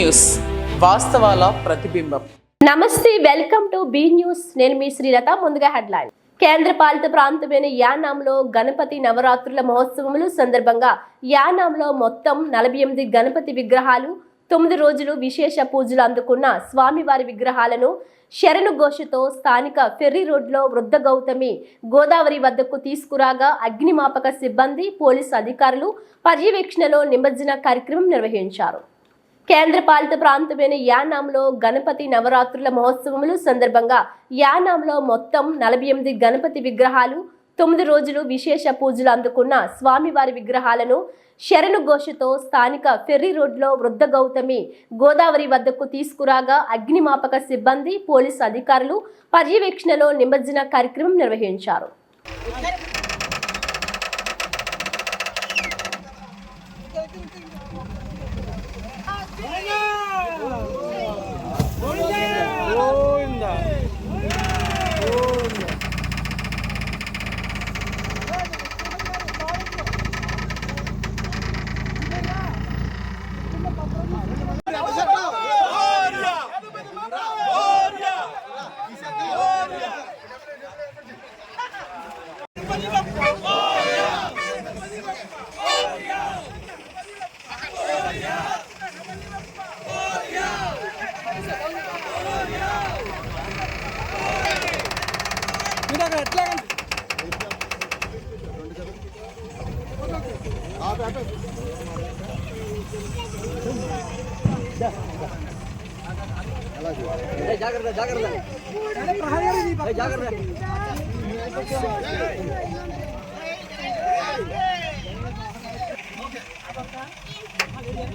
News, వాస్తవాల ప్రతిబింబం. నమస్తే, welcome to be news. నేను మీ శ్రీలత. ముందుగా హెడ్లైన్. కేంద్ర పాలిత ప్రాంతమైన యానాంలో గణపతి నవరాత్రుల మహోత్సవములు సందర్భంగా యానాంలో మొత్తం 48 గణపతి విగ్రహాలు 9 రోజులు విశేష పూజలు అందుకున్న స్వామివారి విగ్రహాలను శరణు ఘోషతో స్థానిక ఫెర్రీ రోడ్లో వృద్ధ గౌతమి గోదావరి వద్దకు తీసుకురాగా అగ్నిమాపక సిబ్బంది, పోలీసు అధికారులు పర్యవేక్షణలో నిమజ్జన కార్యక్రమం నిర్వహించారు. కేంద్ర పాలిత ప్రాంతమైన యానాంలో గణపతి నవరాత్రుల మహోత్సవములు సందర్భంగా యానాంలో మొత్తం 48 గణపతి విగ్రహాలు 9 రోజులు విశేష పూజలు అందుకున్న స్వామివారి విగ్రహాలను శరణు ఘోషతో స్థానిక ఫెర్రీ రోడ్లో వృద్ధ గౌతమి గోదావరి వద్దకు తీసుకురాగా అగ్నిమాపక సిబ్బంది, పోలీసు అధికారులు పర్యవేక్షణలో నిమజ్జన కార్యక్రమం నిర్వహించారు.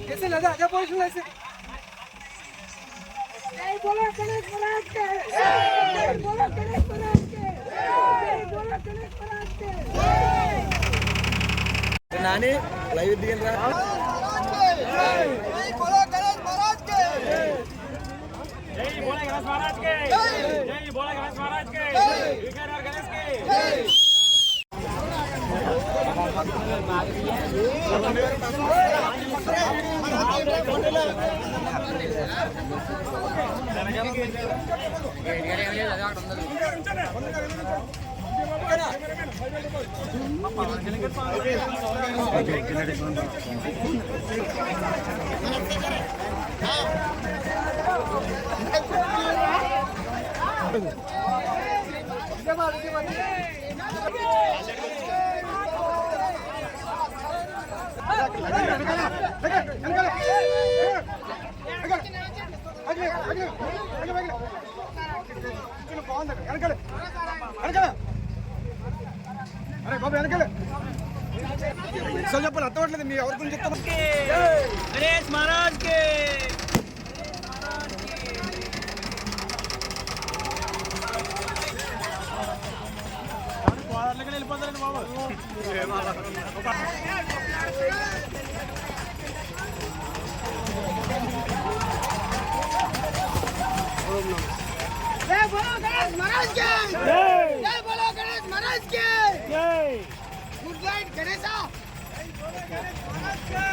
कैसे लगा आजा पोजीशन ऐसे जय बोलो गणेश महाराज के जय बोलो गणेश महाराज के जय बोलो गणेश महाराज के नानी लाइव दियन रा जय बोलो गणेश महाराज के जय बोलो गणेश महाराज के जय बोलो गणेश महाराज के विघ्न और गणेश के जय अरे बाबा చెప్పాలి అర్థమట్లేదు మీ ఎవరి గురించి చెప్తాను. గణేష్ మహారాజ్ కే వెళ్ళిపోతారండి బాబు. जय बोलो गणेश महाराज के जय बोलो गणेश महाराज के जय गुड नाइट गणेशा जय बोलो गणेश महाराज के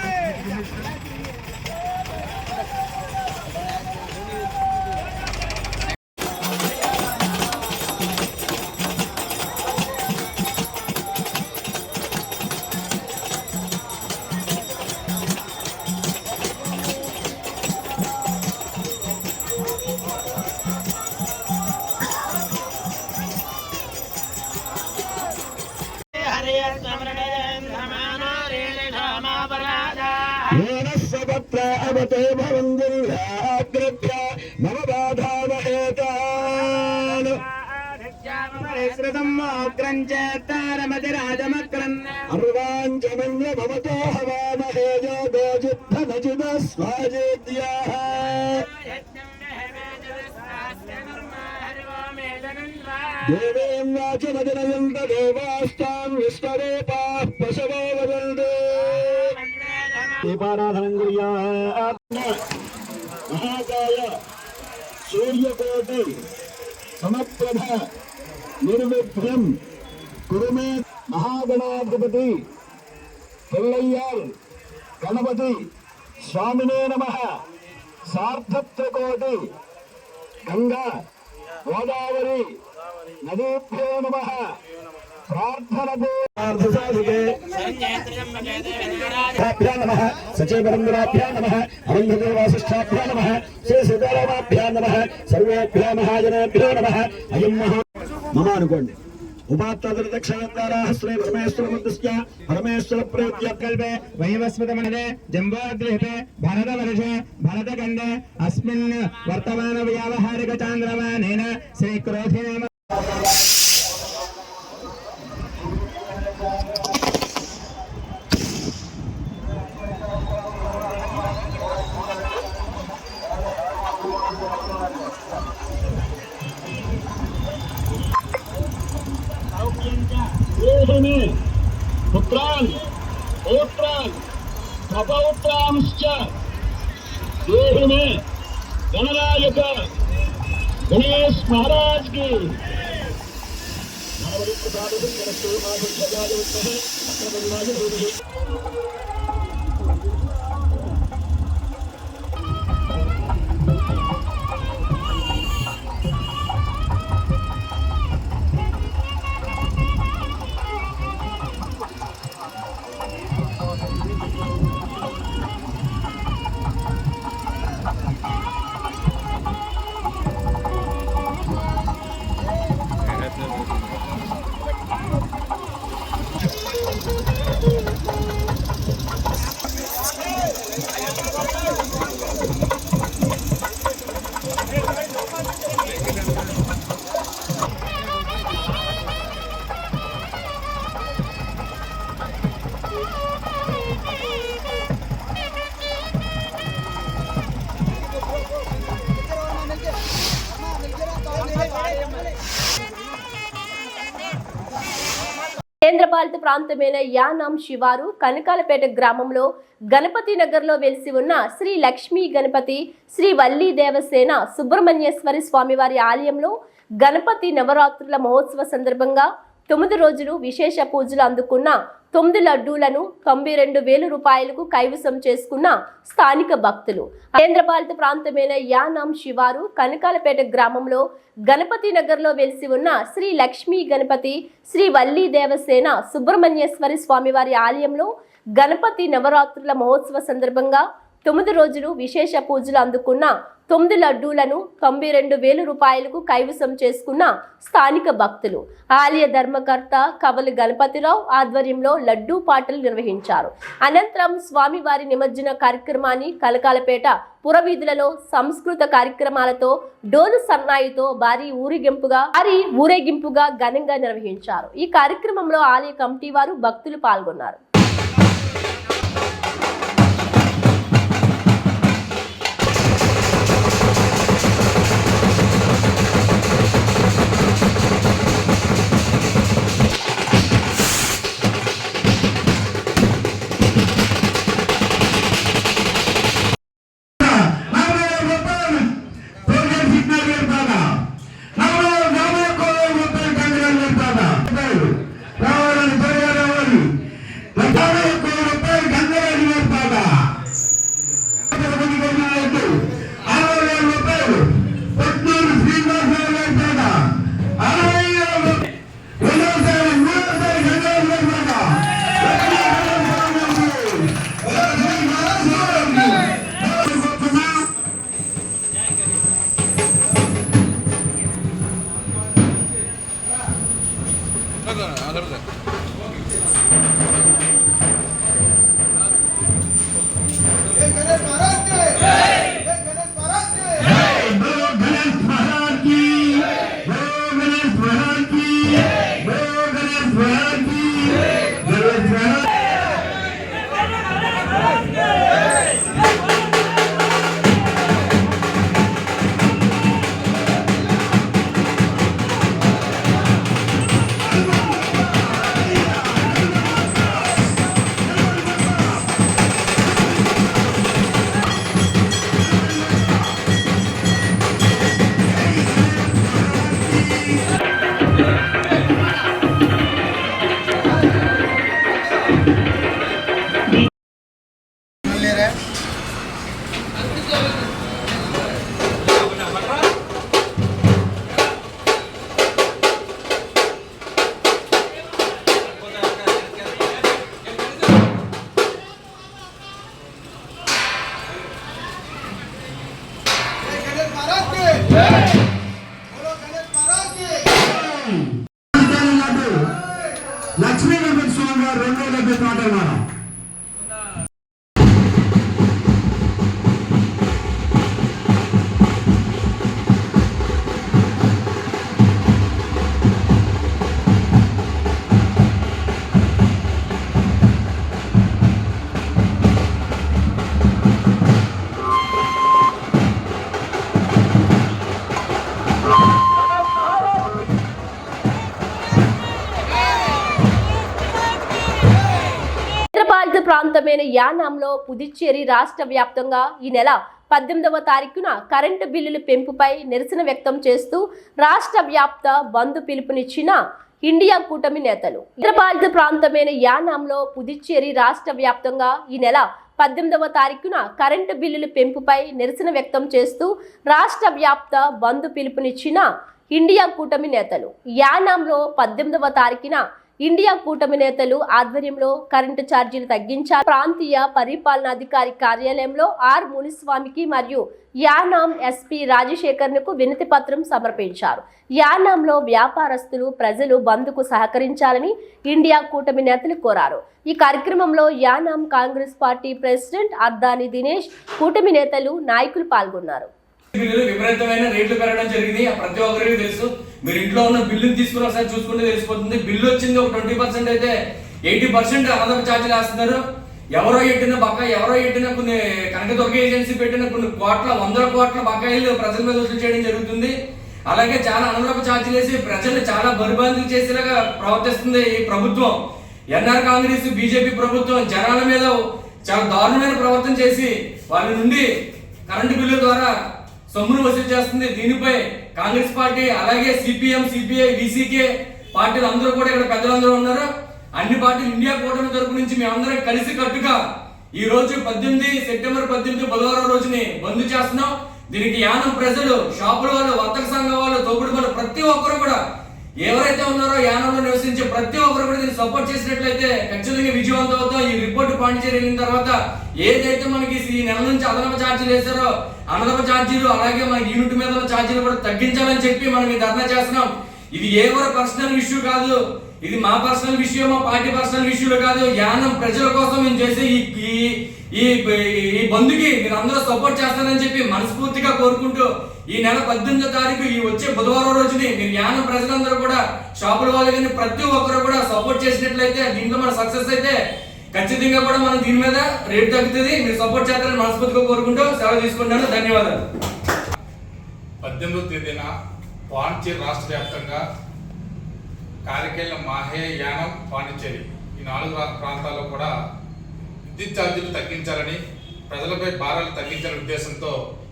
अवते भवन्दिल्लाग्रभ्य मम बाधावहेतान् अर्वाञ्चमन्य भवतो हवामहे योगोजुद्धनजिदस्वाजेद्याः देवीं वाचमजनयन्त देवास्तां विश्वरूपाः पशवो वदन्ते महाकाय सूर्यकोटि समप्रभ निर्विघ्नं कुरु मे महागणाधिपति पिल्लय्याल गणपति स्वामिने नमः సార్థత్రకోటి గంగా గోదావరి నదీభ్యో నమః ప్రార్థనతో నమః సచేపరంగురాభ్యా నమః అనంతదేవాసిష్టాభ్యా నమః శ్రీ సీతారామాభ్యా నమః సర్వేభ్యో మహాజనేభ్యో నమః అయం మమ అనుకోండి ఉపాత్తదక్షణద్వారాः శ్రీ పరమేశ్వరముద్దిశ్య పరమేశ్వర ప్రీత్యకల్పే వైవస్వతమనదే జంబోద్రిహతే భరతవర్షే భరతఖండే అస్మిన్ వర్తమాన వ్యావహారిక చాంద్రమానేన శ్రీ క్రోధినేమ पुत्रान् पौत्रान् प्रपौत्रांश्च देहि मे गणनायक गणेश महाराज की కేంద్రపాలిత ప్రాంతమైన యానాం శివారు కనకాలపేట గ్రామంలో గణపతి నగర్లో వెలిసి ఉన్న శ్రీ లక్ష్మీ గణపతి శ్రీ వల్లీ దేవసేన సుబ్రహ్మణ్యేశ్వరి స్వామివారి ఆలయంలో గణపతి నవరాత్రుల మహోత్సవ సందర్భంగా 9 రోజులు విశేష పూజలు అందుకున్న 9 లడ్డూలను 92,000 రూపాయలకు కైవసం చేసుకున్న స్థానిక భక్తులు. కేంద్రపాలిత ప్రాంతమైన యానాం శివారు కనకాలపేట గ్రామంలో గణపతి నగర్లో వెలిసి ఉన్న శ్రీ లక్ష్మీ గణపతి శ్రీ వల్లీ దేవసేన సుబ్రహ్మణ్యేశ్వరి స్వామివారి ఆలయంలో గణపతి నవరాత్రుల మహోత్సవ సందర్భంగా 9 రోజులు విశేష పూజలు అందుకున్న 9 లడ్డూలను 92,000 రూపాయలకు కైవసం చేసుకున్న స్థానిక భక్తులు. ఆలయ ధర్మకర్త కవలి గణపతిరావు ఆధ్వర్యంలో లడ్డూ పాటలు నిర్వహించారు. అనంతరం స్వామివారి నిమజ్జన కార్యక్రమాన్ని కలకాలపేట పురవీధులలో సంస్కృత కార్యక్రమాలతో డోలు సన్నాయితో భారీ ఊరేగింపుగా ఘనంగా నిర్వహించారు. ఈ కార్యక్రమంలో ఆలయ కమిటీ వారు భక్తులు పాల్గొన్నారు. ప్రాంతమైన యానాంలో పుదుచ్చేరి రాష్ట్ర వ్యాప్తంగా ఈ నెల 18వ తారీఖున కరెంటు బిల్లుల పెంపుపై నిరసన వ్యక్తం చేస్తూ రాష్ట్ర వ్యాప్త బంద్ పిలుపునిచ్చిన ఇండియా కూటమి నేతలు. కేంద్రపాలిత ప్రాంతమైన యానాంలో పుదుచ్చేరి రాష్ట్ర వ్యాప్తంగా ఈ నెల 18వ తారీఖున కరెంటు బిల్లుల పెంపుపై నిరసన వ్యక్తం చేస్తూ రాష్ట్ర వ్యాప్త బంద్ పిలుపునిచ్చిన ఇండియా కూటమి నేతలు. యానాంలో 18వ తారీఖున ఇండియా కూటమి నేతలు ఆధ్వర్యంలో కరెంటు ఛార్జీలు తగ్గించారు. ప్రాంతీయ పరిపాలనాధికారి కార్యాలయంలో ఆర్ మునిస్వామికి మరియు యానాం ఎస్పీ రాజశేఖర్కు వినతి పత్రం సమర్పించారు. యానాంలో వ్యాపారస్తులు ప్రజలు బంద్కు సహకరించాలని ఇండియా కూటమి నేతలు కోరారు. ఈ కార్యక్రమంలో యానాం కాంగ్రెస్ పార్టీ ప్రెసిడెంట్ అర్దాని దినేష్, కూటమి నేతలు, నాయకులు పాల్గొన్నారు. బిల్లులు విపరీతమైన రేట్లు పెరగడం జరిగింది. ప్రతి ఒక్కరికి తెలుసు. మీరు ఇంట్లో ఉన్న బిల్లుని తీసుకుని ఒకసారి చూసుకుంటే తెలిసిపోతుంది. బిల్లు వచ్చింది ఒక 20% అయితే 80% అదనపు ఛార్జీలు వేస్తున్నారు. ఎవరో ఎట్టిన కొన్ని కనకదుర్గ ఏజెన్సీ పెట్టిన కొన్ని వందల కోట్ల బకాయిలు ప్రజల మీద వసూలు చేయడం జరుగుతుంది. అలాగే చాలా అదనపు ఛార్జీలు వేసి ప్రజల్ని చాలా బరిబందులు చేసేలాగా ప్రవర్తిస్తుంది ఈ ప్రభుత్వం. ఎన్ఆర్ కాంగ్రెస్ బీజేపీ ప్రభుత్వం జనాల మీద చాలా దారుణమైన ప్రవర్తన చేసి వాళ్ళ నుండి కరెంటు బిల్లు ద్వారా సొమ్మును వసూలు చేస్తుంది. దీనిపై కాంగ్రెస్ పార్టీ, అలాగే సిపిఎం, సిపిఐ, విసికే పార్టీలు అందరూ కూడా ఇక్కడ పెద్దలందరూ ఉన్నారు. అన్ని పార్టీలు ఇండియా కూటమి తరపు నుంచి మేమందరం కలిసి కట్టుగా ఈ రోజు 18 సెప్టెంబర్ 18 బుధవారం రోజుని బంద్ చేస్తున్నాం. దీనికి యానం ప్రజలు, షాపుల వాళ్ళు, వర్తక సంఘం వాళ్ళు, తోపుడు వాళ్ళు ప్రతి ఒక్కరు కూడా ఎవరైతే ఉన్నారో యానంలో నివసించే ప్రతి ఒక్కరు కూడా దీన్ని సపోర్ట్ చేసినట్లయితే ఖచ్చితంగా విజయవంతం అవుతాం. ఈ రిపోర్ట్ పాండిచేరి వెళ్ళిన తర్వాత ఏదైతే మనకి ఈ నెల నుంచి అదనపు ఛార్జీలు వేశారో అదనపు ఛార్జీలు, అలాగే మన యూనిట్ మీద ఉన్న ఛార్జీలు కూడా తగ్గించాలని చెప్పి మనం ఈ ధర్నా చేస్తున్నాం. ఇది ఎవరి పర్సనల్ ఇష్యూ కాదు, ఇది మా పర్సనల్ విషయం, మా పార్టీ పర్సనల్ ఇష్యూలు కాదు. యానం ప్రజల కోసం మేము చేసే ఈ బంద్కి మీరు అందరూ సపోర్ట్ చేస్తారని చెప్పి మనస్ఫూర్తిగా కోరుకుంటూ ఈ నెల 18వ తారీఖు ఈ వచ్చే బుధవారం రోజుని మీరు యానం ప్రజలందరూ కూడా షాపుల వాళ్ళు కానీ ప్రతి ఒక్కరు కూడా సపోర్ట్ చేసినట్లయితే దీంట్లో మన సక్సెస్ అయితే ఖచ్చితంగా కూడా మనం దీని మీద రేటు తగ్గుతుంది. మీరు సపోర్ట్ చేస్తారని మనస్ఫూర్తిగా కోరుకుంటూ సెలవు తీసుకుంటాను. ధన్యవాదాలు. 18వ తేదీన పాండిచేరి రాష్ట్ర వ్యాప్తంగా కారికేళ్ళ, మాహే, యానం, పాండిచేరి ఈ 4 ప్రాంతాల్లో కూడా విద్యుత్ ఛార్జీలు తగ్గించాలని, ప్రజలపై భారాలు తగ్గించాలనే ఉద్దేశంతో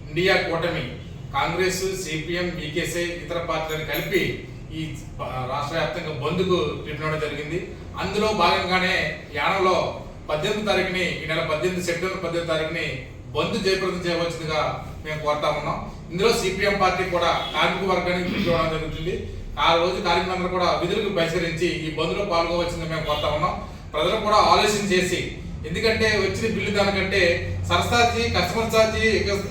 ఇండియా కూటమి కాంగ్రెస్, సిపిఎం, బీకేసీ ఇతర పార్టీలను కలిపి ఈ రాష్ట్ర వ్యాప్తంగా బంద్కు పిలుపునివ్వడం జరిగింది. అందులో భాగంగానే యానంలో 18వ తారీఖుని ఈ నెల 18 సెప్టెంబర్ 18వ తారీఖుని బంద్ జయప్రదం చేయవలసిందిగా మేము కోరుతా ఉన్నాం. ఇందులో సిపిఎం పార్టీ కూడా కార్మిక వర్గానికి పిలుపునివ్వడం జరుగుతుంది. ఆ రోజు కార్మికులందరూ కూడా విధులకు బహిష్కరించి ఈ బంద్లో పాల్గొవలసిందిగా మేము కోరుతా ఉన్నాం. ప్రజలు కూడా ఆలోచన చేసి, ఎందుకంటే వచ్చిన బిల్లు దానికంటే సరసార్జీ, కస్టమర్ ఛార్జీ,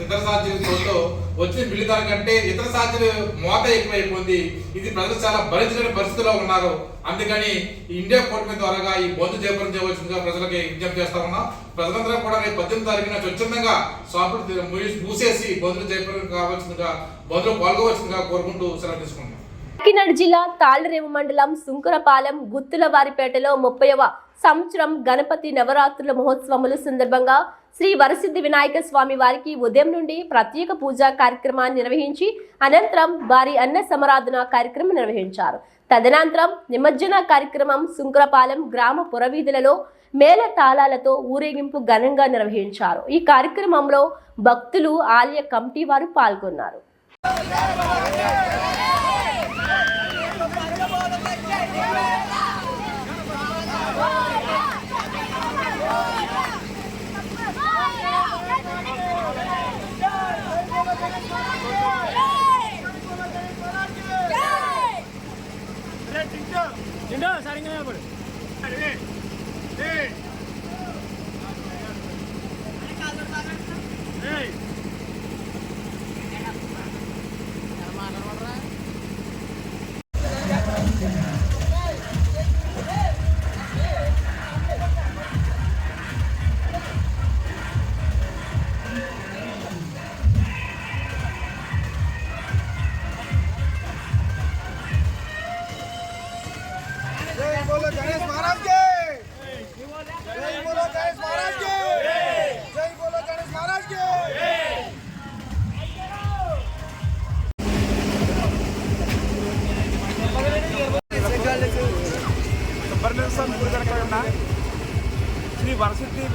ఇతర ఛార్జీలతో వచ్చిన బిల్లు దానికంటే ఇతర ఛార్జీలు మోత ఎక్కువైపోయింది. ఇది ప్రజలు చాలా భరించలేని పరిస్థితిలో ఉన్నారు. అందుకని ఇండియా కూటమి ద్వారా ఈ బంద్ జయప్రదం చేయవలసిందిగా ప్రజలకి విజ్ఞప్తి చేస్తా ఉన్నాం. ప్రజలందరూ కూడా రేపు 18వ తారీఖున స్వచ్ఛందంగా షాపులు మూసేసి బంద్లు జయప్రదం కావాల్సిందిగా, బంద్లో పాల్గొవలసిందిగా కోరుకుంటూ సెలవు తీసుకుంటున్నాం. కాకినాడ జిల్లా తాళ్లరేవు మండలం సుంకరపాలెం గుత్తులవారిపేటలో 30వ సంవత్సరం గణపతి నవరాత్రుల మహోత్సవముల సందర్భంగా శ్రీ వరసిద్ధి వినాయక స్వామి వారికి ఉదయం నుండి ప్రత్యేక పూజా కార్యక్రమాన్ని నిర్వహించి అనంతరం వారి అన్న సమారాధన కార్యక్రమం నిర్వహించారు. తదనంతరం నిమజ్జన కార్యక్రమం సుంకరపాలెం గ్రామ పురవీధులలో మేళ తాళాలతో ఊరేగింపు ఘనంగా నిర్వహించారు. ఈ కార్యక్రమంలో భక్తులు, ఆలయ కమిటీ వారు పాల్గొన్నారు.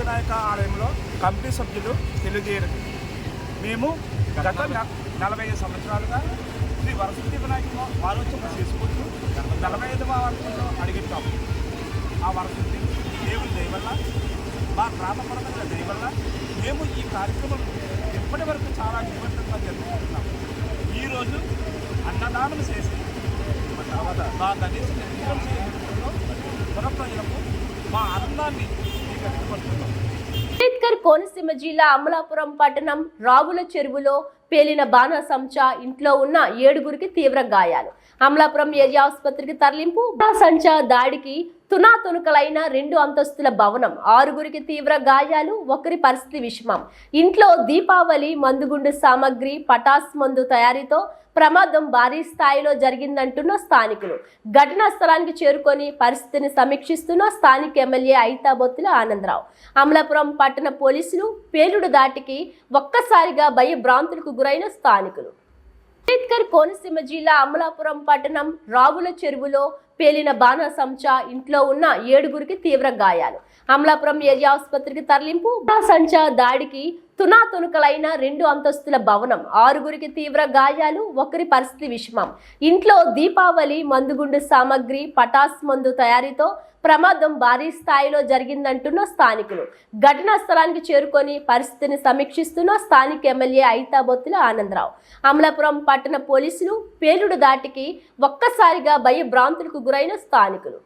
వినాయక ఆలయంలో కమిటీ సభ్యులు తెలియజేయరు. మేము గత 45 సంవత్సరాలుగా శ్రీ వరసిద్ధి వినాయక ఆలోచన చేసుకుంటూ 45వ వార్షికంలో అడుగుతాము. ఆ వరసిద్ధి దేవుని దయ వల్ల, మా గ్రామ పరమైన దయ వల్ల మేము ఈ కార్యక్రమం ఇప్పటి వరకు చాలా విజయవంతంగా జరుపుకుంటున్నాము. ఈరోజు అన్నదానం చేసి మా గణేశ నిర్వహణలో పురప్రజలకు మా ఆనందాన్ని మీకు వ్యక్తపరుస్తున్నాం. అంబేద్కర్ కోనసీమ జిల్లా అమలాపురం పట్టణం రావుల చెరువులో పేలిన బాణాసంచా ఇంట్లో ఉన్న 7గురికి తీవ్ర గాయాలు. అమలాపురం ఏరియా ఆసుపత్రికి తరలింపు. బాణాసంచా దాడికి తునాతునకలైన 2 అంతస్తుల భవనం, 6గురికి తీవ్ర గాయాలు, ఒకరి పరిస్థితి విషమం. ఇంట్లో దీపావళి మందుగుండు సామగ్రి, పటాస్ మందు తయారీతో ప్రమాదం భారీ స్థాయిలో జరిగిందంటున్న స్థానికులు. ఘటనా స్థలానికి చేరుకొని పరిస్థితిని సమీక్షిస్తున్న స్థానిక ఎమ్మెల్యే ఐతాబొత్తుల ఆనందరావు. అమలాపురం పట్టణ పోలీసులు పేలుడు దాటికి ఒక్కసారిగా భయభ్రాంతులకు గురైన స్థానికులు. అంబేద్కర్ కోనసీమ జిల్లా అమలాపురం పట్టణం రావుల చెరువులో పేలిన బాణాసంచా ఇంట్లో ఉన్న 7గురికి తీవ్ర గాయాలు. అమలాపురం ఏరియా ఆసుపత్రికి తరలింపు. బాణాసంచా దాడికి తునాతునకలైన 2 అంతస్తుల భవనం, 6గురికి తీవ్ర గాయాలు, ఒకరి పరిస్థితి విషమం. ఇంట్లో దీపావళి మందుగుండు సామగ్రి, పటాస్ మందు తయారీతో ప్రమాదం భారీ స్థాయిలో జరిగిందంటున్న స్థానికులు. ఘటనా స్థలానికి చేరుకొని పరిస్థితిని సమీక్షిస్తున్న స్థానిక ఎమ్మెల్యే ఐతాబొత్తుల ఆనందరావు. అమలాపురం పట్టణ పోలీసులు పేలుడు దాటికి ఒక్కసారిగా భయభ్రాంతులకు గురైన స్థానికులు.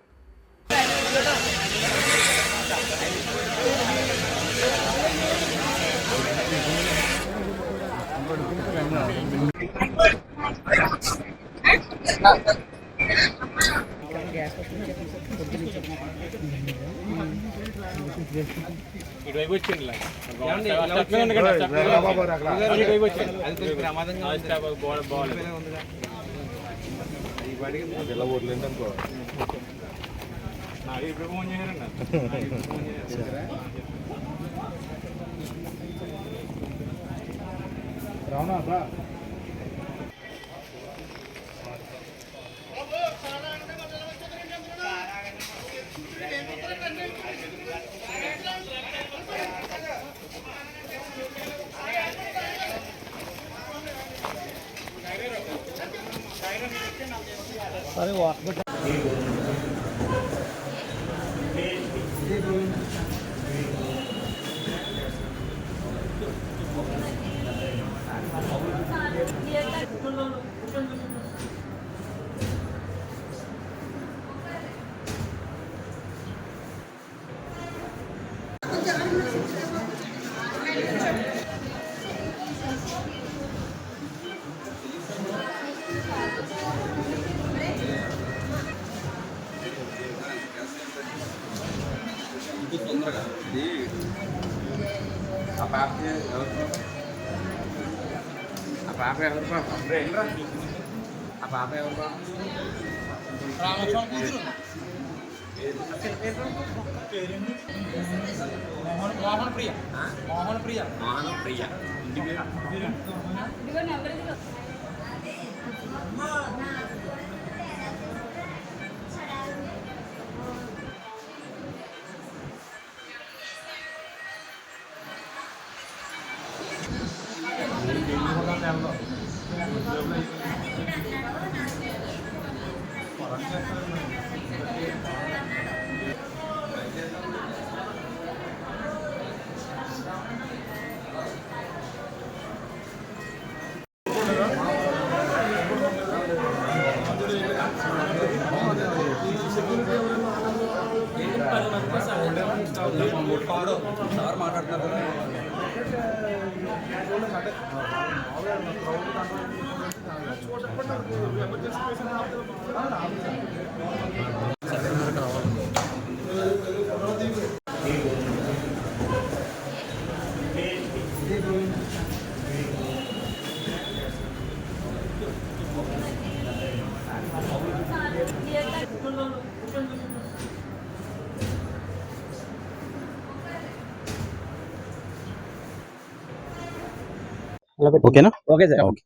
ఓకేనా? Okay sir. ఓకే.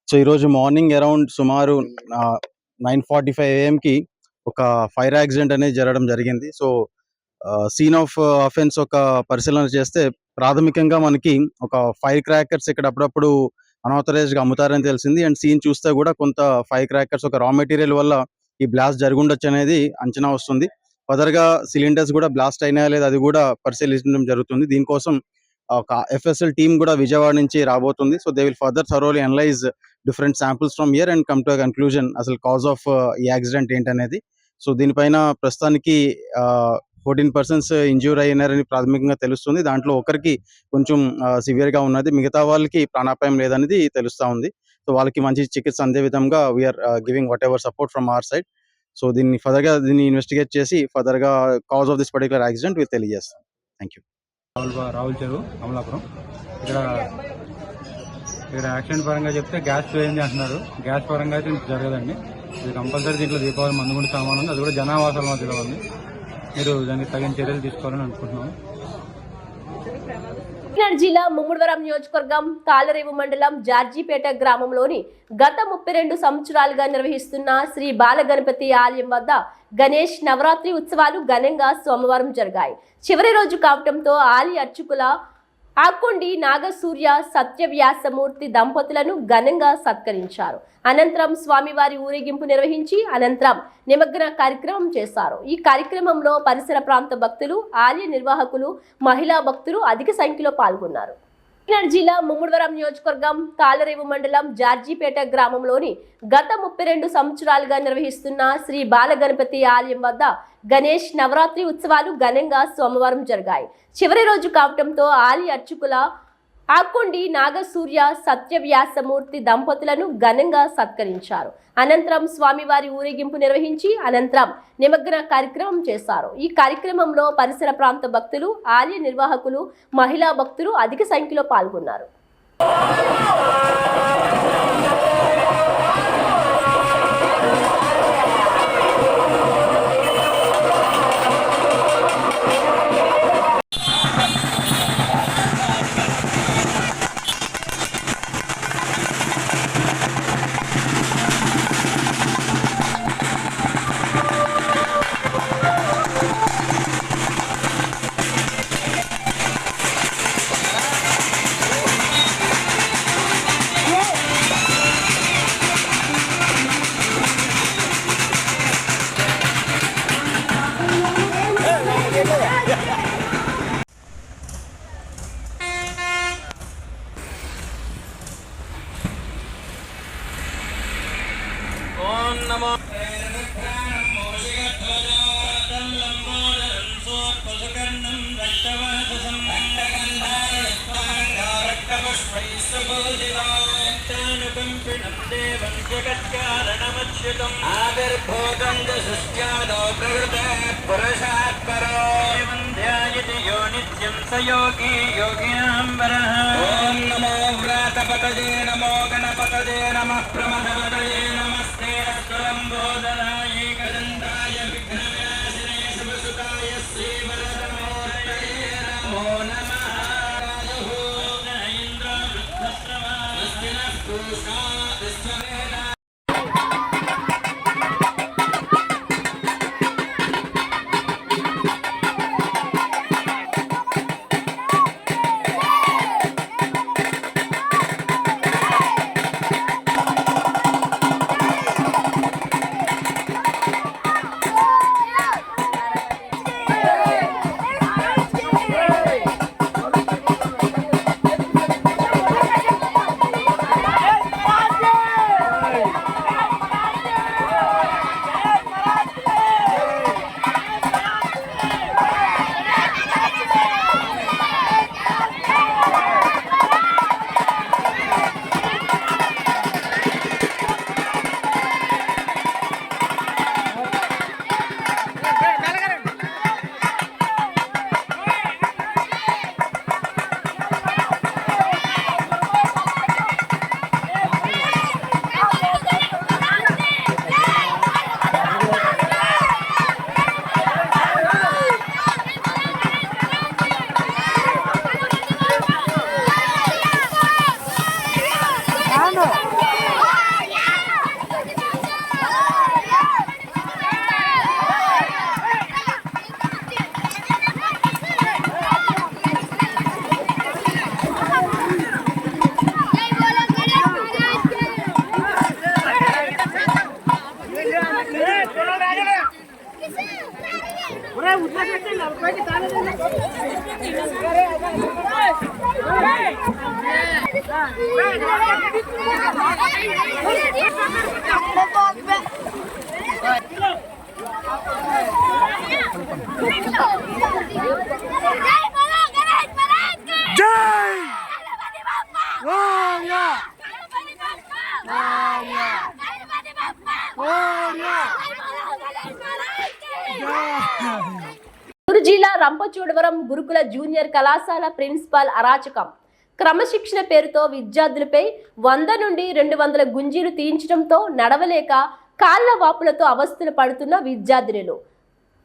సో ఈరోజు మార్నింగ్ అరౌండ్ సుమారు 9:45 AM కి ఒక ఫైర్ యాక్సిడెంట్ అనేది జరగడం జరిగింది. సో సీన్ ఆఫ్ అఫెన్స్ ఒక పరిశీలన చేస్తే ప్రాథమికంగా మనకి ఒక ఫైర్ క్రాకర్స్ ఇక్కడ అప్పుడప్పుడు అన్ఆథరైజ్డ్గా అమ్ముతారని తెలిసింది. అండ్ సీన్ చూస్తే కూడా కొంత ఫైర్ క్రాకర్స్ ఒక రా మెటీరియల్ వల్ల ఈ బ్లాస్ట్ జరుగుండొచ్చు అనేది అంచనా వస్తుంది. ఫర్దర్గా సిలిండర్స్ కూడా బ్లాస్ట్ అయినా లేదా అది కూడా పరిశీలించడం జరుగుతుంది. దీనికోసం ఒక ఎఫ్ఎస్ఎల్ టీమ్ కూడా విజయవాడ నుంచి రాబోతుంది. So they will further thoroughly analyse different samples from here and come to conclusion అసలు కాజ్ ఆఫ్ ఈ యాక్సిడెంట్ ఏంటనేది. సో దీనిపైన ప్రస్తుతానికి 14 persons ఇంజ్యూర్ అయినారని ప్రాథమికంగా తెలుస్తుంది. దాంట్లో ఒకరికి కొంచెం సివియర్గా ఉన్నది, మిగతా వాళ్ళకి ప్రాణాపాయం లేదనేది తెలుస్తూ ఉంది. సో వాళ్ళకి మంచి చికిత్స అందే విధంగా we are giving whatever support from our side. So దీన్ని ఫర్దర్గా ఇన్వెస్టిగేట్ చేసి ఫర్దర్గా cause of this particular accident వీళ్ళు తెలియజేస్తాం. Thank you. రావుల చెరువు అమలాపురం. ఇక్కడ యాక్సిడెంట్ పరంగా చెప్తే గ్యాస్ పోయింది అంటున్నారు. గ్యాస్ పరంగా అయితే జరగదండి. ఇది కంపల్సరీ దీంట్లో దీపావళి మందు కూడా సామాన్ ఉంది. అది కూడా జనావాసాల మధ్యలో ఉంది. మీరు దానికి తగిన చర్యలు తీసుకోవాలని అనుకుంటున్నాము. కాకినాడ జిల్లా ముమ్మడివరం నియోజకవర్గం తాళరేవు మండలం జార్జిపేట గ్రామంలోని గత 32 సంవత్సరాలుగా నిర్వహిస్తున్న శ్రీ బాలగణపతి ఆలయం వద్ద గణేష్ నవరాత్రి ఉత్సవాలు ఘనంగా సోమవారం జరిగాయి. చివరి రోజు కావటంతో ఆలయ అర్చకుల ఆకొండి నాగసూర్య సత్యవ్యాసమూర్తి దంపతులను ఘనంగా సత్కరించారు. అనంతరం స్వామివారి ఊరేగింపు నిర్వహించి అనంతరం నిమగ్న కార్యక్రమం చేశారు. ఈ కార్యక్రమంలో పరిసర ప్రాంత భక్తులు, ఆలయ నిర్వాహకులు, మహిళా భక్తులు అధిక సంఖ్యలో పాల్గొన్నారు. కాకినాడ జిల్లా ముమ్మడివరం నియోజకవర్గం తాళరేవు మండలం జార్జిపేట గ్రామంలోని గత 32 సంవత్సరాలుగా నిర్వహిస్తున్న శ్రీ బాలగణపతి ఆలయం వద్ద గణేష్ నవరాత్రి ఉత్సవాలు ఘనంగా సోమవారం జరిగాయి. చివరి రోజు కావటంతో ఆలయ అర్చకుల ఆకొండి నాగసూర్య సత్యవ్యాసమూర్తి దంపతులను ఘనంగా సత్కరించారు. అనంతరం స్వామివారి ఊరేగింపు నిర్వహించి అనంతరం నిమగ్న కార్యక్రమం చేశారు. ఈ కార్యక్రమంలో పరిసర ప్రాంత భక్తులు, ఆలయ నిర్వాహకులు, మహిళా భక్తులు అధిక సంఖ్యలో పాల్గొన్నారు. योगी योगिनांबरः ओम नमो व्रातपतये नमो गणपतये नमः प्रमथपतये नमस्ते अस्वलंबोदराय गदन्ताय विघ्नविनाशिने शुभसुताय श्रीवरदमूर्तये नमो नमः राजहो इन्द्र वृद्धश्रवा अस्मिनः पूषा विश्ववेदा గుంటూరు జిల్లా రంపచోడవరం గురుకుల జూనియర్ కళాశాల ప్రిన్సిపాల్ అరాచకం. క్రమశిక్షణ పేరుతో విద్యార్థులపై 100 నుండి 200 గుంజీలు తీయించడంతో నడవలేక కాళ్ల వాపులతో అవస్థలు పడుతున్న విద్యార్థినులు.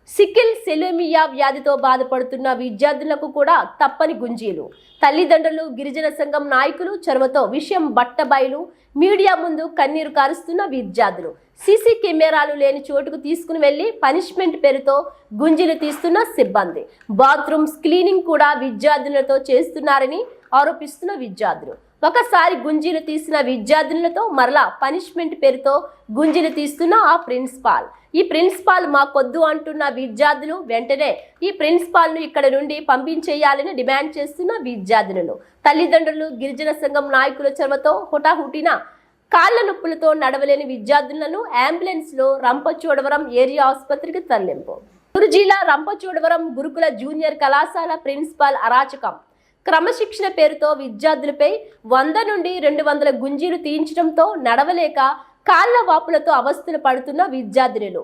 సికిల్ సెలేమియా వ్యాధితో బాధపడుతున్న విద్యార్థులకు కూడా తప్పని గుంజీలు. తల్లిదండ్రులు, గిరిజన సంఘం నాయకులు చొరవతో విషయం బట్టబయలు. మీడియా ముందు కన్నీరు కారుస్తున్న విద్యార్థులు. సీసీ కెమెరాలు లేని చోటుకు తీసుకుని వెళ్లి పనిష్మెంట్ పేరుతో గుంజీలు తీస్తున్న సిబ్బంది. బాత్రూమ్స్ క్లీనింగ్ కూడా విద్యార్థులతో చేస్తున్నారని ఆరోపిస్తున్న విద్యార్థులు. ఒకసారి గుంజీలు తీసిన విద్యార్థులతో మరలా పనిష్మెంట్ పేరుతో గుంజీలు తీస్తున్న ఆ ప్రిన్సిపాల్. ఈ ప్రిన్సిపాల్ మాకొద్దు అంటున్న విద్యార్థులు వెంటనే ఈ ప్రిన్సిపాల్ ను ఇక్కడ నుండి పంపించేయాలని డిమాండ్ చేస్తున్న విద్యార్థులు. తల్లిదండ్రులు, గిరిజన సంఘం నాయకుల చొరవతో హుటాహుటిన కాళ్ల నొప్పులతో నడవలేని విద్యార్థులను అంబులెన్స్ లో రంపచోడవరం ఏరియా ఆసుపత్రికి తరలింపు. గుంటూరు జిల్లా రంపచోడవరం గురుకుల జూనియర్ కళాశాల ప్రిన్సిపాల్ అరాచకం. క్రమశిక్షణ పేరుతో విద్యార్థులపై 100 నుండి 200 గుంజీలు తీయించడంతో నడవలేక కాళ్ల వాపులతో అవస్థలు పడుతున్న విద్యార్థులు.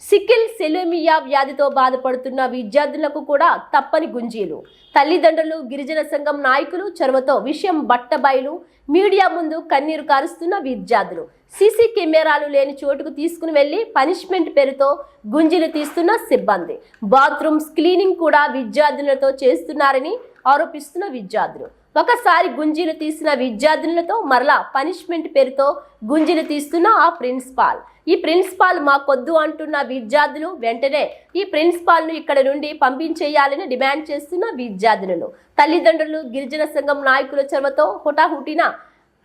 సికిల్ సెలేమియా వ్యాధితో బాధపడుతున్న విద్యార్థులకు కూడా తప్పని గుంజీలు. తల్లిదండ్రులు, గిరిజన సంఘం నాయకులు చొరవతో విషయం బట్టబయలు. మీడియా ముందు కన్నీరు కారుస్తున్న విద్యార్థులు. సీసీ కెమెరాలు లేని చోటుకు తీసుకుని వెళ్లి పనిష్మెంట్ పేరుతో గుంజీలు తీస్తున్న సిబ్బంది. బాత్రూమ్స్ క్లీనింగ్ కూడా విద్యార్థులతో చేస్తున్నారని ఆరోపిస్తున్న విద్యార్థులు. ఒకసారి గుంజీలు తీసిన విద్యార్థులతో మరలా పనిష్మెంట్ పేరుతో గుంజీలు తీస్తున్న ఆ ప్రిన్సిపాల్. ఈ ప్రిన్సిపాల్ మాకొద్దు అంటున్న విద్యార్థులు వెంటనే ఈ ప్రిన్సిపాల్ ను ఇక్కడ నుండి పంపించేయాలని డిమాండ్ చేస్తున్న విద్యార్థులు. తల్లిదండ్రులు, గిరిజన సంఘం నాయకుల చొరవతో హుటాహుటిన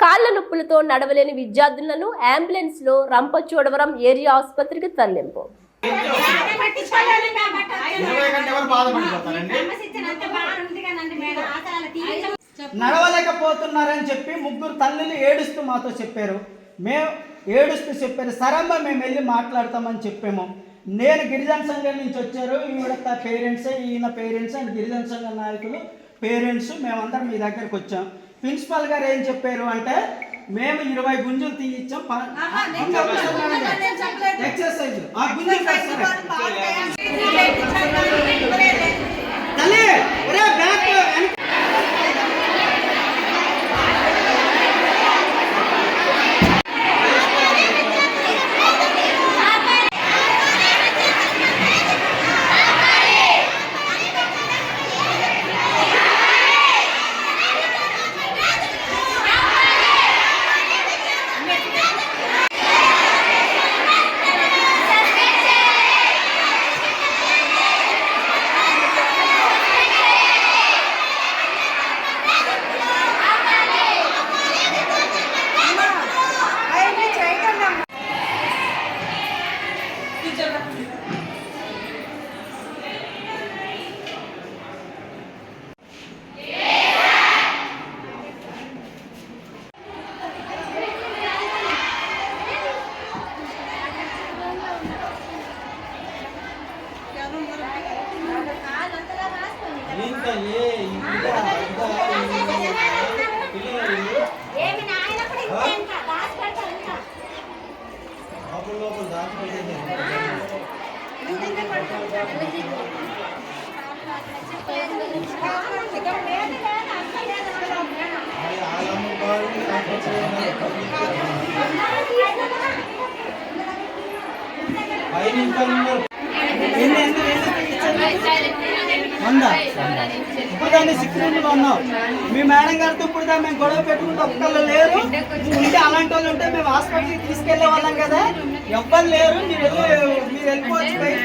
కాళ్ల నొప్పులతో నడవలేని విద్యార్థులను అంబులెన్స్ లో రంపచోడవరం ఏరియా ఆసుపత్రికి తరలింపు. నడవలేకపోతున్నారని చెప్పి 3 తల్లులు ఏడుస్తూ మాతో చెప్పారు. మేము ఏడుస్తూ చెప్పారు, సరమ్మ మేము వెళ్ళి మాట్లాడతామని చెప్పాము. నేను గిరిజన సంఘం నుంచి వచ్చారు, ఈవిడ పేరెంట్స్, ఈయన పేరెంట్స్ అండ్ గిరిజన సంఘం నాయకులు పేరెంట్స్ మేమందరం మీ దగ్గరకు వచ్చాం. ప్రిన్సిపాల్ గారు ఏం చెప్పారు అంటే మేము 20 గుంజులు తీయించాం. ఎక్సర్సైజ్ ఆ గుంజులు సిక్యూరిటీలో ఉన్నాం. మీ మేడం గారితో ఇప్పుడు మేము గొడవ పెట్టుకుంటే ఒక్కళ్ళు లేరు. ఉంటే అలాంటి వాళ్ళు ఉంటే మేము హాస్పిటల్కి తీసుకెళ్లే వాళ్ళం కదా. ఎవ్వరు లేరు, మీరు వెళ్ళిపోవచ్చు బయట.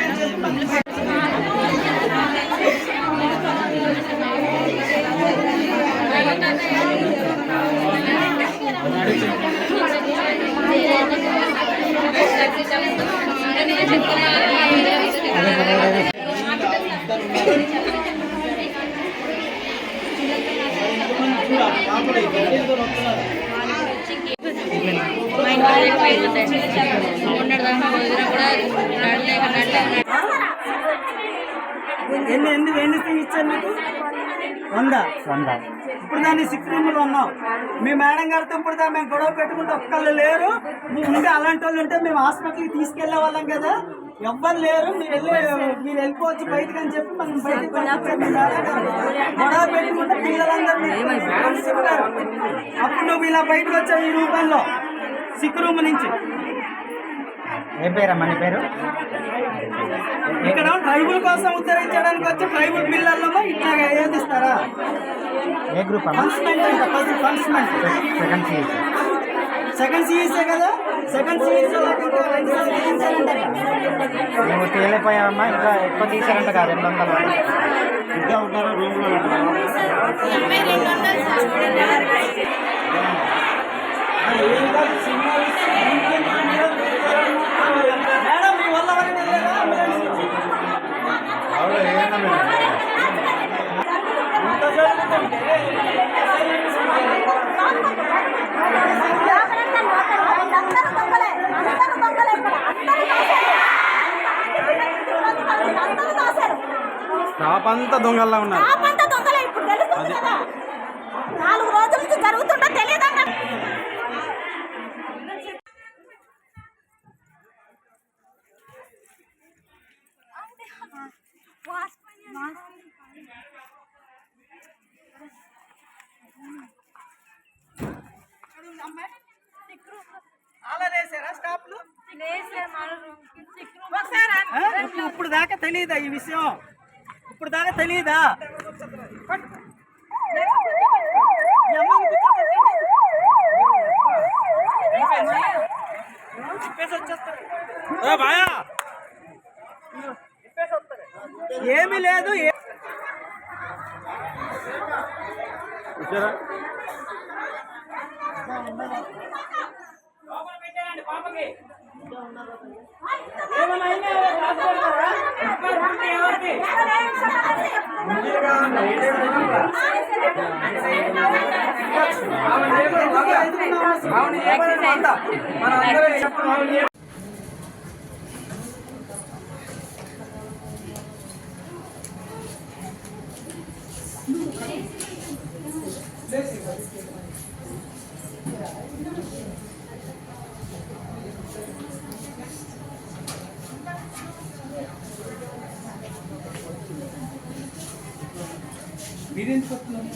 ఎన్ని ఇచ్చారు మీకు? 100. ఇప్పుడు దాన్ని 6 రూములు ఉన్నాం. మీ మేడం గారితో ఇప్పుడు మేము గొడవ పెట్టుకుంటే ఒక్కళ్ళు లేరు. ఉంటే అలాంటి వాళ్ళు ఉంటే మేము హాస్పిటల్కి తీసుకెళ్లే వాళ్ళం కదా. ఎవ్వరు లేరు. మీరు వెళ్ళిపోవచ్చు బయటకు అని చెప్పి మనం బయటకు గొడవ పెట్టుకుంటే పిల్లలందరూ చెప్పారు. అప్పుడు నువ్వు ఇలా బయటకు వచ్చావు ఈ రూపంలో 6 రూమ్ నుంచి. ఏం పేరమ్మా నీ పేరు? ఇక్కడ ట్రైబుల్ కోసం ఉత్తరించడానికి వచ్చి ట్రైబుల్ పిల్లల్లో ఇట్లా ఏదిస్తారా? ఏ గ్రూప్? సెకండ్ సిఈసే కదా. సెకండ్ సిఈసీ నువ్వు తేలిపోయావమ్మా, ఇంకా ఎక్కువ తీసారంట కాదు. 200 ఇంకా ఉంటారా రూమ్లో? మేడం మీ వల్ల స్టాప్ అంతా దొంగల్లా ఉన్నారు. 4 రోజుల నుంచి జరుగుతుందో తెలియదన్న. ఇప్పుడు దాకా తెలియదా ఈ విషయం? ఇప్పుడు దాకా తెలియదా? ఏమీ లేదు. మీరేం చెప్తున్నారు?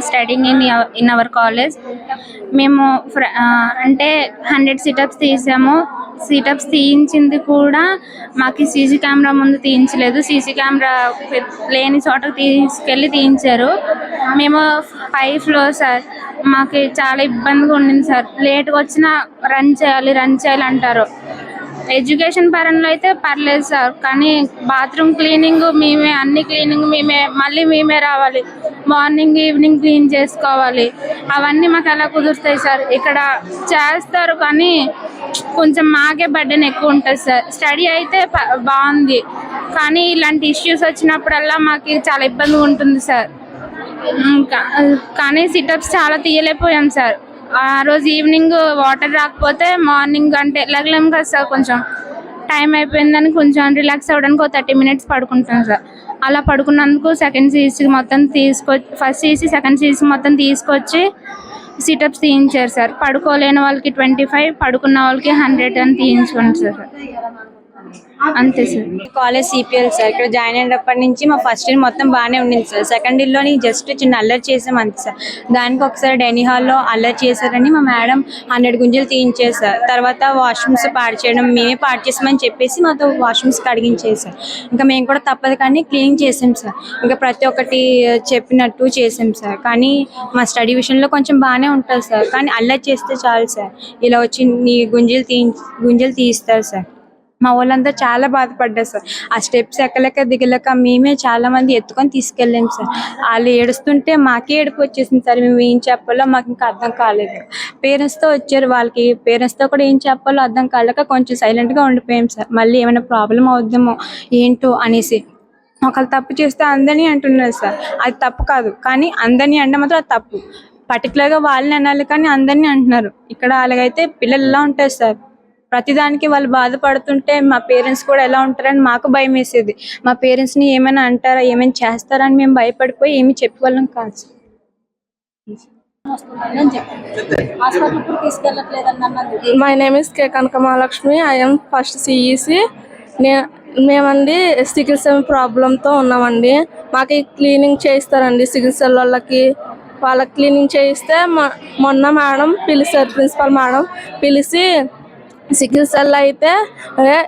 Studying in our college. మేము అంటే 100 సిటప్స్ తీసాము. సిటప్స్ తీయించింది కూడా మాకు సీసీ కెమెరా ముందు తీయించలేదు. సీసీ కెమెరా లేని చోటకు తీసుకెళ్ళి తీయించారు. మేము 5th ఫ్లోర్ సార్. మాకు చాలా ఇబ్బందిగా ఉండింది సార్. లేట్గా వచ్చినా రన్ చేయాలి అంటారు. ఎడ్యుకేషన్ పరంలో అయితే పర్లేదు సార్, కానీ బాత్రూమ్ క్లీనింగ్ మేమే, అన్ని క్లీనింగ్ మేమే, మళ్ళీ మేమే రావాలి. మార్నింగ్ ఈవినింగ్ క్లీన్ చేసుకోవాలి. అవన్నీ మాకు ఎలా కుదురుతాయి సార్? ఇక్కడ చేస్తారు కానీ కొంచెం మాకే బర్డెన్ ఎక్కువ ఉంటుంది సార్. స్టడీ అయితే బాగుంది, కానీ ఇలాంటి ఇష్యూస్ వచ్చినప్పుడల్లా మాకు చాలా ఇబ్బందిగా ఉంటుంది సార్. కానీ సిటప్స్ చాలా తీయలేకపోయాం సార్. ఆ రోజు ఈవినింగ్ వాటర్ రాకపోతే మార్నింగ్ అంటే లెగలేం కదా సార్. కొంచెం టైం అయిపోయిందని కొంచెం రిలాక్స్ అవ్వడానికి 30 minutes పడుకుంటాం సార్. అలా పడుకున్నందుకు సెకండ్ సీసీ మొత్తం ఫస్ట్ సీసీ సెకండ్ సీసీ మొత్తం తీసుకొచ్చి సిటప్స్ తీయించారు సార్. పడుకోలేని వాళ్ళకి 25, పడుకున్న వాళ్ళకి 100 అని తీయించుకోండి సార్. అంతే సార్. College CPL sir. ఇక్కడ జాయిన్ అయినప్పటి నుంచి మా ఫస్ట్ ఇయర్ మొత్తం బాగానే ఉండింది సార్. సెకండ్ ఇయర్లోని జస్ట్ చిన్న అల్లరి చేసాం అంతే సార్. దానికి ఒకసారి డైనింగ్ హాల్లో అల్లరి చేశారని మా మేడం 100 గుంజలు తీయించేసారు. తర్వాత వాష్రూమ్స్ పాడు చేయడం మేమే పాడు చేసామని చెప్పేసి మాతో వాష్రూమ్స్కి అడిగించేసారు. ఇంకా మేము కూడా తప్పదు కానీ క్లీన్ చేసాం సార్. ఇంకా ప్రతి ఒక్కటి చెప్పినట్టు చేసాం సార్. కానీ మా స్టడీ విషయంలో కొంచెం బాగానే ఉంటుంది సార్. కానీ అల్లరి చేస్తే చాలు సార్, ఇలా వచ్చి నీ గుంజలు తీయిస్తారు సార్. మా వాళ్ళంతా చాలా బాధపడ్డారు సార్. ఆ స్టెప్స్ ఎక్కలేక దిగలేక మేమే చాలా మంది ఎత్తుకొని తీసుకెళ్ళాం సార్. వాళ్ళు ఏడుస్తుంటే మాకే ఏడుపు వచ్చేసింది సార్. మేము ఏం చెప్పాలో మాకు ఇంకా అర్థం కాలేదు. పేరెంట్స్తో వచ్చారు, వాళ్ళకి పేరెంట్స్తో కూడా ఏం చెప్పాలో అర్థం కాలేక కొంచెం సైలెంట్గా ఉండిపోయాం సార్. మళ్ళీ ఏమైనా ప్రాబ్లం అవుద్దామో ఏంటో అనేసి. ఒకళ్ళు తప్పు చేస్తే అందరినీ అంటున్నారు సార్. అది తప్పు కాదు, కానీ అందరినీ అంటే మాత్రం అది తప్పు. పర్టికులర్గా వాళ్ళని అనాలి కానీ అందరినీ అంటున్నారు. ఇక్కడ అలాగైతే పిల్లలు ఎలా ఉంటారు సార్? ప్రతిదానికి వాళ్ళు బాధపడుతుంటే మా పేరెంట్స్ కూడా ఎలా ఉంటారని మాకు భయం వేసేది. మా పేరెంట్స్ని ఏమైనా అంటారా, ఏమైనా చేస్తారా అని మేము భయపడిపోయి ఏమి చెప్పేవాళ్ళం కాదు sir. My name is K Kanaka Mahalakshmi. I'm first CEC. మేమండి సికిల్ సెల్ ప్రాబ్లంతో ఉన్నామండి. మాకు క్లీనింగ్ చేయిస్తారండి సికిల్ సెల్ వాళ్ళకి క్లీనింగ్ చేయిస్తే మొన్న మేడం పిలిచారు, ప్రిన్సిపల్ మేడం పిలిచి సికిల్ సెల్ అయితే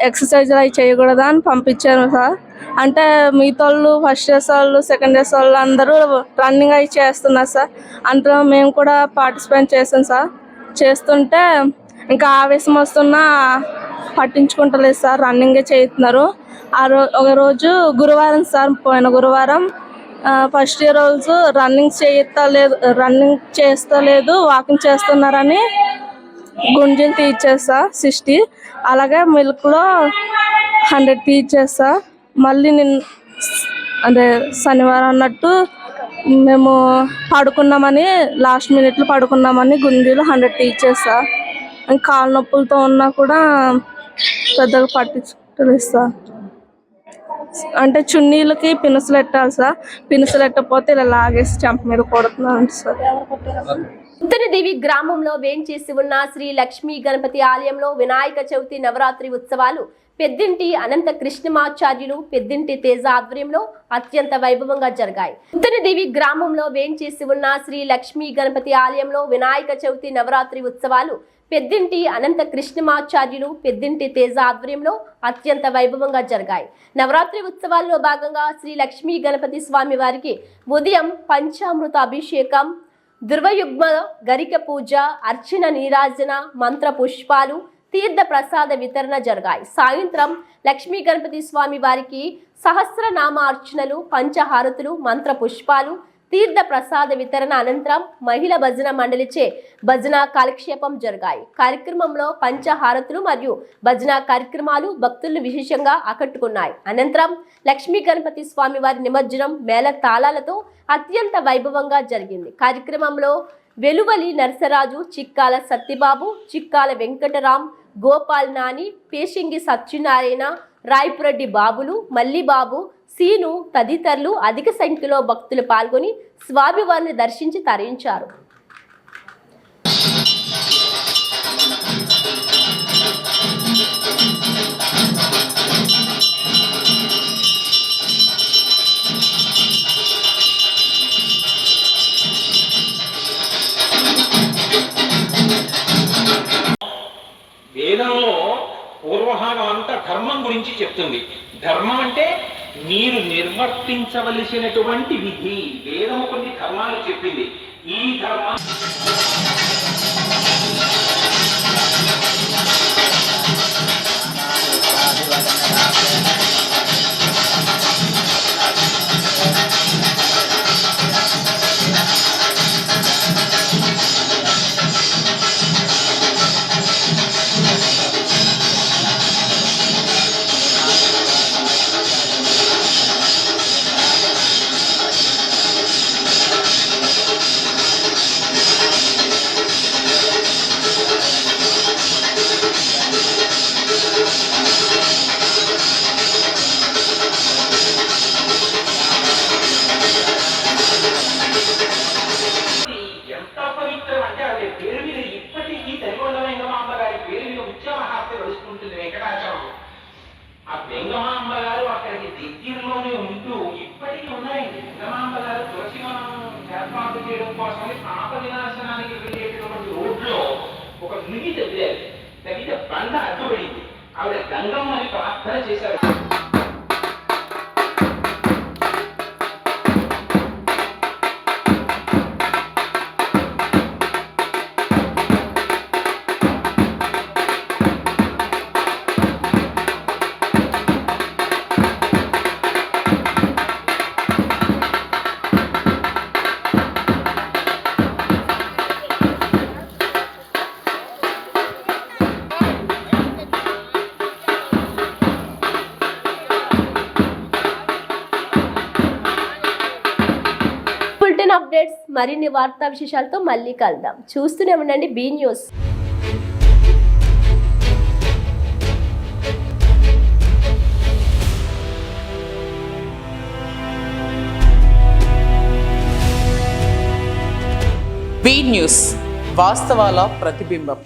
ఎక్సర్సైజులు అవి చేయకూడదా అని పంపించారు సార్. అంటే మిగతా వాళ్ళు ఫస్ట్ ఇయర్స్ వాళ్ళు సెకండ్ ఇయర్స్ వాళ్ళు అందరూ రన్నింగ్ అవి చేస్తున్నారు సార్. అందులో మేము కూడా పార్టిసిపేట్ చేసాం సార్. చేస్తుంటే ఇంకా ఆవేశం వస్తున్నా పట్టించుకుంటలేదు సార్, రన్నింగే చేస్తున్నారు. ఒక రోజు గురువారం సార్, పోయిన గురువారం ఫస్ట్ ఇయర్ రోజు రన్నింగ్ చేస్తలేదు వాకింగ్ చేస్తున్నారని గుంజలు తీర్చేస్తా 60. అలాగే మిల్క్లో 100 తీర్చేస్తా. మళ్ళీ అంటే శనివారం అన్నట్టు మేము పడుకున్నామని లాస్ట్ మినిట్లో పడుకున్నామని గుంజలు 100 తీర్చేస్తా. కాళ్ళ నొప్పులతో ఉన్నా కూడా పెద్దగా పట్టించుకోలేదు సార్. అంటే చున్నీలకి పినుసులు పెట్టాలి సార్. పినుసులు పెట్టకపోతే ఇలా లాగేసి చెంప మీద కొడుతున్నాను సార్. ఉత్తరదేవి గ్రామంలో వేంచేసి ఉన్న శ్రీ లక్ష్మీ గణపతి ఆలయంలో వినాయక చవితి నవరాత్రి ఉత్సవాలు పెద్దింటి అనంత కృష్ణమాచార్యులు పెద్దింటి తేజ ఆధ్వర్యంలో అత్యంత వైభవంగా జరిగాయి. ఉత్తరదేవి గ్రామంలో వేంచేసి ఉన్న శ్రీ లక్ష్మీ గణపతి ఆలయంలో వినాయక చవితి నవరాత్రి ఉత్సవాలు పెద్దింటి అనంత కృష్ణమాచార్యులు పెద్దింటి తేజ ఆధ్వర్యంలో అత్యంత వైభవంగా జరిగాయి. నవరాత్రి ఉత్సవాల్లో భాగంగా శ్రీ లక్ష్మీ గణపతి స్వామి వారికి ఉదయం పంచామృత అభిషేకం, దుర్వయుగ్మ గరిక పూజ, అర్చన నీరాజన, మంత్ర పుష్పాలు, తీర్థ ప్రసాద వితరణ జరిగాయి. సాయంత్రం లక్ష్మీ గణపతి స్వామి వారికి సహస్రనామ అర్చనలు, పంచహారతులు, మంత్ర పుష్పాలు, తీర్థ ప్రసాద వితరణ అనంతరం మహిళా భజన మండలిచే భజన కాలక్షేపం జరిగాయి. కార్యక్రమంలో పంచహారతులు మరియు భజన కార్యక్రమాలు భక్తులను విశేషంగా ఆకట్టుకున్నాయి. అనంతరం లక్ష్మీ గణపతి స్వామి వారి నిమజ్జనం మేళ తాళాలతో అత్యంత వైభవంగా జరిగింది. కార్యక్రమంలో వెలువలి నరసరాజు, చిక్కాల సత్యబాబు, చిక్కాల వెంకటరాం, గోపాల్ నాని, పేషింగి సత్యనారాయణ, రాయపురెడ్డి బాబులు, మల్లిబాబు, సీను తదితరులు అధిక సంఖ్యలో భక్తులు పాల్గొని స్వామివారిని దర్శించి తరించారు. వేదంలో పూర్వభాగం అంతా ధర్మం గురించి చెప్తుంది. ధర్మం అంటే మీరు నిర్వర్తించవలసినటువంటి విధి. వేదము కొన్ని ధర్మాలు చెప్పింది. ఈ ధర్మం ఆ వెంగమాంబ గారు అక్కడికి దగ్గరలోనే ఉంటూ ఇప్పటికీ ఉన్నాయండి. వెంగమాంబ గారు తులసివనం ఏర్పాటు చేయడం కోసమని పాప వినాశనానికి వెళ్ళేటటువంటి రోడ్లో ఒక విధి తగ్గారు. తగ్గితే బండ అడ్డుపడింది. ఆవిడ గంగమ్మని ప్రార్థన చేశారు. అప్డేట్స్ మరిన్ని వార్తా విశేషాలతో మళ్ళీ కలుద్దాం. చూస్తూనే ఉండండి బీ న్యూస్. బీ న్యూస్, వాస్తవాల ప్రతిబింబం.